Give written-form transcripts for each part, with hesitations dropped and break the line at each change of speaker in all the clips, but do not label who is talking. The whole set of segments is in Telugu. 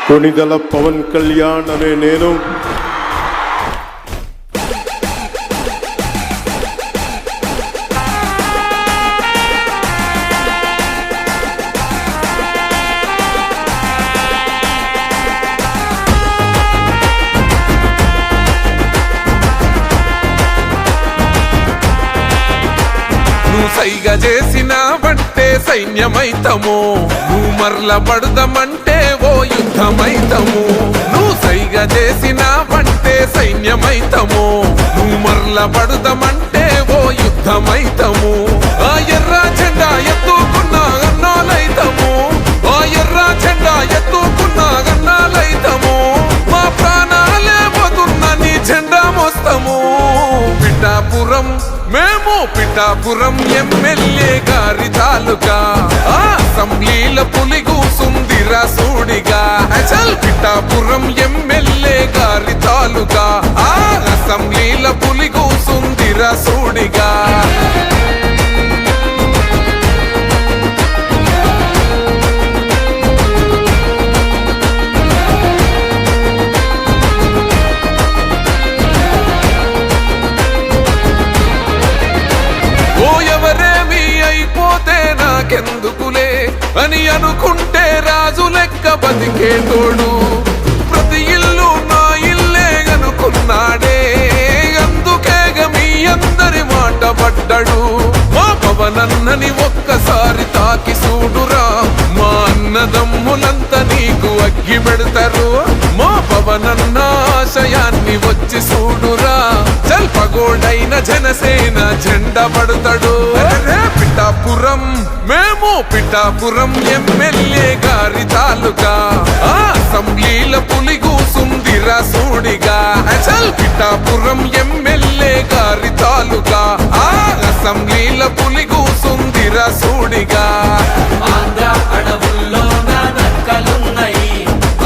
కొణిదెల పవన్ కళ్యాణ్ అనే నేను
సైగ చేసినావంటే సైన్యమైతము, నువ్వు మరల పడదమంటే ఓ యుద్ధమైతము. నువ్వు సైగ చేసినావంటే సైన్యమైతము, నువ్వు మరల పడదమంటే ఓ యుద్ధమైతము. ఆ ఎర్ర జెండా ఎత్తుకున్నా అన్నాలైతము, ఆ ఎర్ర జెండా ఎత్తుకున్నా అన్నాలైతము. మా ప్రాణాలే పోతున్న నీ జెండా మోస్తము. పిఠాపురం మేము పిఠాపురం ఎమ్మెల్యే గారి తాలూకా, అసెంబ్లీల పులి కూసుందిరా సూడిగా. చల్ పిఠాపురం ఎమ్మెల్యే గారి తాలూకా, అసెంబ్లీల పులి కూసుందిరా సూడిగా. నాకెందుకులే అని అనుకుంటే రాజు లెక్క బతికేటోడు, ప్రతి ఇల్లు నా ఇల్లే అనుకున్నాడే. అందుకేగ మీ అందరి మాట పడ్డాడు. మా పవనన్నని ఒక్కసారి తాకి చూడురా, మా అన్నదమ్ములంతా నీకు అగ్గి పెడతారు. మా పవనన్న ఆశయాన్ని వచ్చి చూడురా, జల్పగోడైన జనసేన జెండా పడతాడు. పిఠాపురం మేము పిఠాపురం ఎమ్మెల్యే గారి తాలూకా, అసెంబ్లీల పులి కూసుందిరా సూడిగా. చల్ పిఠాపురం ఎమ్మెల్యే గారి తాలూకా, అసెంబ్లీల పులి కూసుందిరా సూడిగా.
ఆంధ్ర అడవుల్లో నక్కలున్నాయి,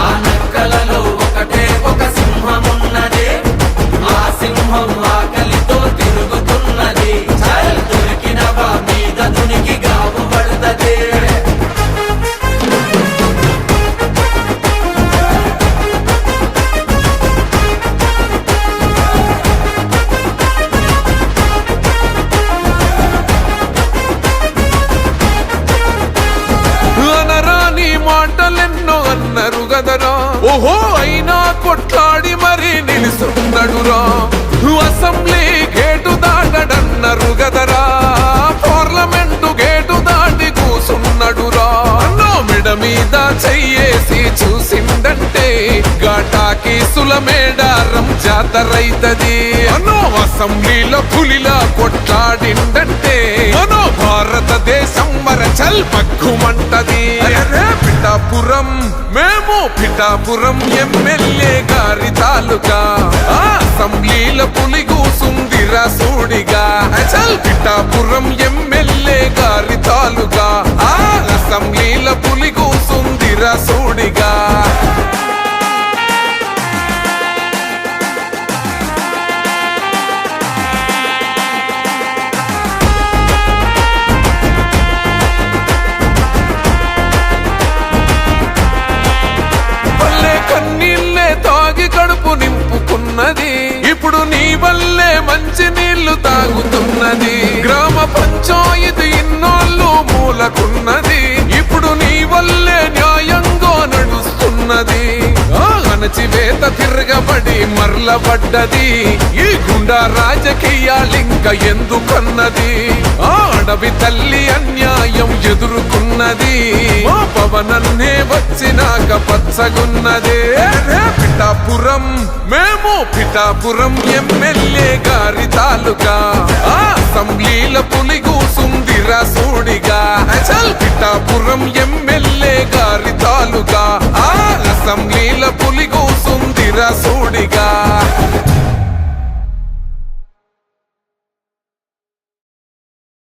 ఆ నక్కలలో ఒకటే ఒక సింహమున్నది. ఆ సింహం ఆకలితో తిరుగుతున్నది. చల్ దొరికినవా మీద దునికి గావు పడుతుంది.
అనరాని మాటలెన్నో అన్నారు గదరా, ఓహో అయినా కొట్లాడి మరి నిలుస్తున్నాడురా. అసెంబ్లీ గేటు దాటడన్నారు గదరా, పార్లమెంటు గేటు దాటి కూసున్నాడురా. అన్నో మెడ మీద చెయ్యేసి చూసిందంటే ఘాటాకి సులమేడారం జాతరైతది. అన్నో అసెంబ్లీలో పులిలా కొట్లాడిందంటే మనో భారతదేశం చల్ పక్కుమంటది. పిఠాపురం మేము పిఠాపురం ఎమ్మెల్యే గారి తాలూకా, అసెంబ్లీల పులి కూసుందిరా సూడిగా. చల్ పిఠాపురం ఎమ్మెల్యే గారి తాలూకా, అసెంబ్లీల పులి కూసుందిరా సూడిగా. కన్నీళ్ళే తాగి కడుపు నింపుకున్నది, ఇప్పుడు నీ వల్లే మంచి నీళ్లు తాగుతున్నది. గ్రామ పంచాయతీ ఇన్నోళ్ళు మూలకున్నది, ఇప్పుడు నీ వల్లే న్యాయంగా నడుస్తున్నది. అణచివేత తిరగబడి మరలబడ్డది, ఈ గుండా రాజకీయాలింక ఎందుకన్నది. అడవి తల్లి అన్యాయం ఎదుర్కొన్నది, మా పవనన్నే వచ్చినాక పచ్చగున్నదే. పిఠాపురం మేము పిఠాపురం ఎమ్మెల్యే గారి తాలూకా, అసెంబ్లీల పులి కూసుందిరా సూడిగా. చల్ పిఠాపురం ఎమ్మెల్యే గారి తాలూకా, అసెంబ్లీల పులి కూసుందిరా సూడిగా.